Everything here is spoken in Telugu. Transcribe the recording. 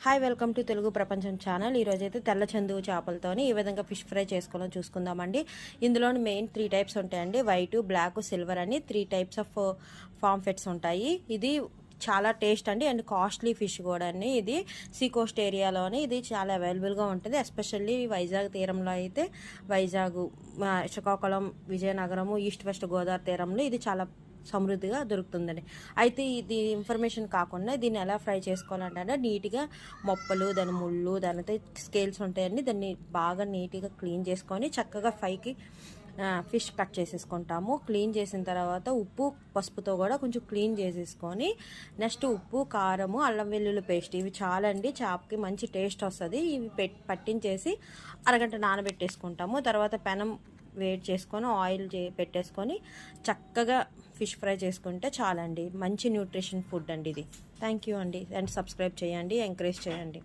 హాయ్ వెల్కమ్ టు తెలుగు ప్రపంచం ఛానల్. ఈరోజు అయితే తెల్ల చందువు చేపలతోని ఈ విధంగా ఫిష్ ఫ్రై చేసుకోవాలని చూసుకుందామండి. ఇందులోని మెయిన్ 3 టైప్స్ ఉంటాయండి. వైట్, బ్లాక్, సిల్వర్ అని 3 టైప్స్ ఆఫ్ ఫామ్ ఫెట్స్ ఉంటాయి. ఇది చాలా టేస్ట్ అండి అండ్ కాస్ట్లీ ఫిష్ కూడా అండి. ఇది సీ కోస్ట్ ఏరియాలోనే ఇది చాలా అవైలబుల్గా ఉంటుంది. ఎస్పెషల్లీ వైజాగ్ తీరంలో అయితే వైజాగ్, శ్రీకాకుళం, విజయనగరము, ఈస్ట్ వెస్ట్ గోదావరి తీరంలో ఇది చాలా సమృద్ధిగా దొరుకుతుందండి. అయితే ఇది ఇన్ఫర్మేషన్ కాకుండా దీన్ని ఎలా ఫ్రై చేసుకోవాలంటే నీట్గా మొప్పలు, దాని ముళ్ళు, దానితో స్కేల్స్ ఉంటాయండి. దాన్ని బాగా నీట్గా క్లీన్ చేసుకొని చక్కగా ఫిష్ కట్ చేసేసుకుంటాము. క్లీన్ చేసిన తర్వాత ఉప్పు, పసుపుతో కూడా కొంచెం క్లీన్ చేసేసుకొని నెక్స్ట్ ఉప్పు, కారము, అల్లం వెల్లుల్లి పేస్ట్ ఇవి చాలండి. చేపకి మంచి టేస్ట్ వస్తుంది. ఇవి పట్టించేసి అరగంట నానబెట్టేసుకుంటాము. తర్వాత పెనం వేడి చేసుకొని ఆయిల్ పెట్టేసుకొని చక్కగా ఫిష్ ఫ్రై చేసుకుంటే చాలండి. మంచి న్యూట్రిషన్ ఫుడ్ అండి ఇది. థ్యాంక్ యూ అండి. అండ్ సబ్స్క్రైబ్ చేయండి, ఎంకరేజ్ చేయండి.